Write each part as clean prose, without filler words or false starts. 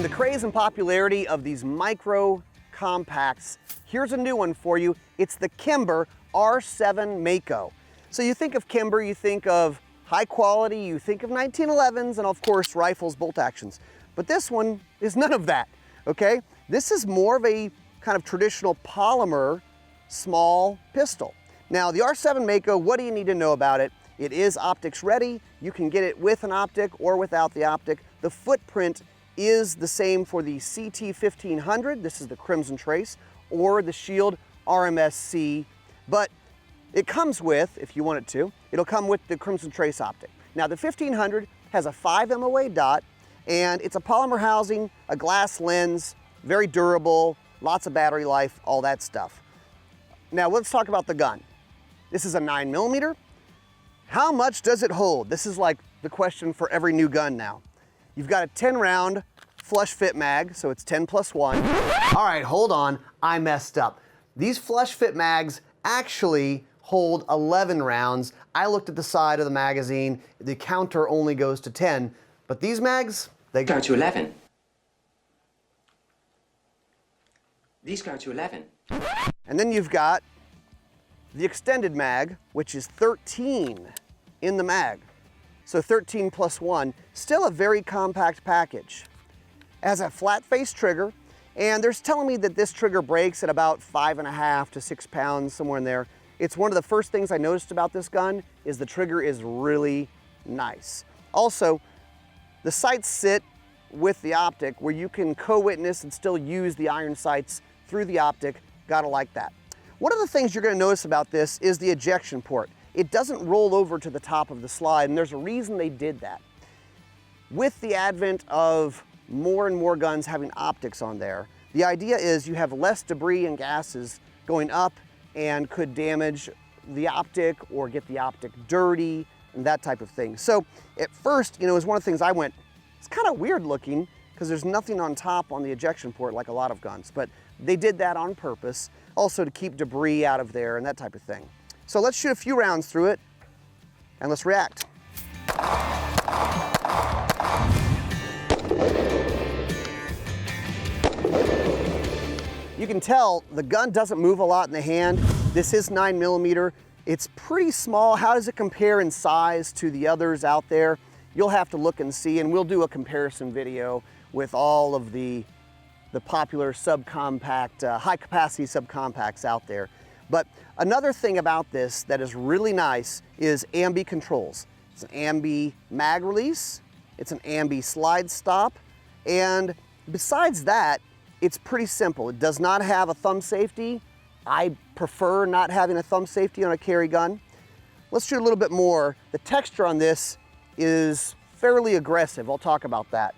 In the craze and popularity of these micro compacts, here's a new one for you. It's the Kimber R7 MAKO. So you think of Kimber, you think of high quality, you think of 1911s, and of course rifles, bolt actions. But this one is none of that, okay? This is more of a kind of traditional polymer small pistol. Now the R7 MAKO, what do you need to know about it? It is optics ready. You can get it with an optic or without the optic. The footprint is the same for the CT 1500, this is the Crimson Trace, or the Shield RMSC, but it comes with, if you want it to, it'll come with the Crimson Trace optic. Now the 1500 has a 5 MOA dot, and it's a polymer housing, a glass lens, very durable, lots of battery life, all that stuff. Now let's talk about the gun. This is a 9mm. How much does it hold? This is like the question for every new gun now. You've got a 10 round flush fit mag, so it's 10 plus 1. All right, hold on, I messed up. These flush fit mags actually hold 11 rounds. I looked at the side of the magazine, the counter only goes to 10, but these mags, they go to 11. These go to 11. And then you've got the extended mag, which is 13 in the mag. So 13 plus 1, still a very compact package. It has a flat face trigger, and they're telling me that this trigger breaks at about 5.5 to 6 pounds, somewhere in there. It's one of the first things I noticed about this gun is the trigger is really nice. Also, the sights sit with the optic where you can co-witness and still use the iron sights through the optic. Gotta like that. One of the things you're gonna notice about this is the ejection port. It doesn't roll over to the top of the slide, and there's a reason they did that. With the advent of more and more guns having optics on there, the idea is you have less debris and gases going up and could damage the optic or get the optic dirty and that type of thing. So at first, it was one of the things I went, it's kind of weird looking because there's nothing on top on the ejection port like a lot of guns, but they did that on purpose, also to keep debris out of there and that type of thing. So let's shoot a few rounds through it and let's react. You can tell the gun doesn't move a lot in the hand. This is 9mm. It's pretty small. How does it compare in size to the others out there? You'll have to look and see, and we'll do a comparison video with all of the popular subcompact, high capacity subcompacts out there. But another thing about this that is really nice is ambi controls. It's an ambi mag release, it's an ambi slide stop, and besides that, it's pretty simple. It does not have a thumb safety. I prefer not having a thumb safety on a carry gun. Let's shoot a little bit more. The texture on this is fairly aggressive. I'll talk about that.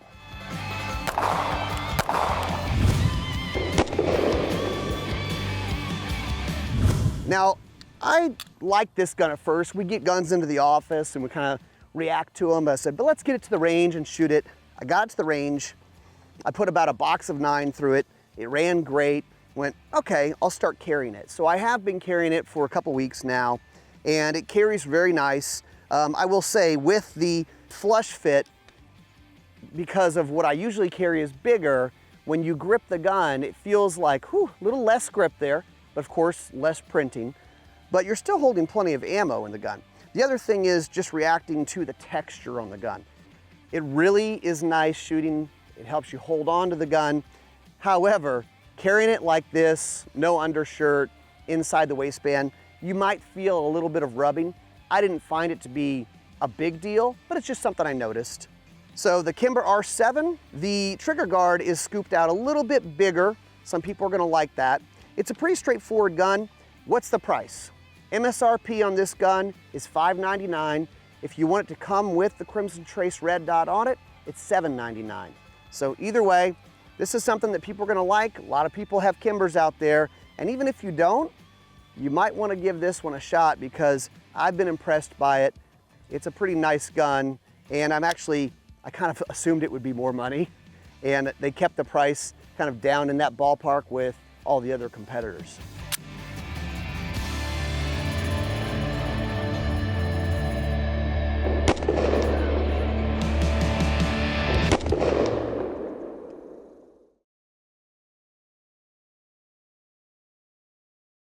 Now, I liked this gun at first. We get guns into the office and we kind of react to them. I said, but let's get it to the range and shoot it. I got it to the range. I put about a box of 9 through it. It ran great. Went, okay, I'll start carrying it. So I have been carrying it for a couple weeks now, and it carries very nice. I will say with the flush fit, because of what I usually carry is bigger, when you grip the gun, it feels like, whew, a little less grip there, but of course, less printing, but you're still holding plenty of ammo in the gun. The other thing is just reacting to the texture on the gun. It really is nice shooting. It helps you hold on to the gun. However, carrying it like this, no undershirt, inside the waistband, you might feel a little bit of rubbing. I didn't find it to be a big deal, but it's just something I noticed. So the Kimber R7, the trigger guard is scooped out a little bit bigger. Some people are gonna like that. It's a pretty straightforward gun. What's the price? MSRP on this gun is $599. If you want it to come with the Crimson Trace red dot on it, it's $799. So either way, this is something that people are gonna like. A lot of people have Kimbers out there, and even if you don't, you might wanna give this one a shot because I've been impressed by it. It's a pretty nice gun, and I kind of assumed it would be more money, and they kept the price kind of down in that ballpark with all the other competitors.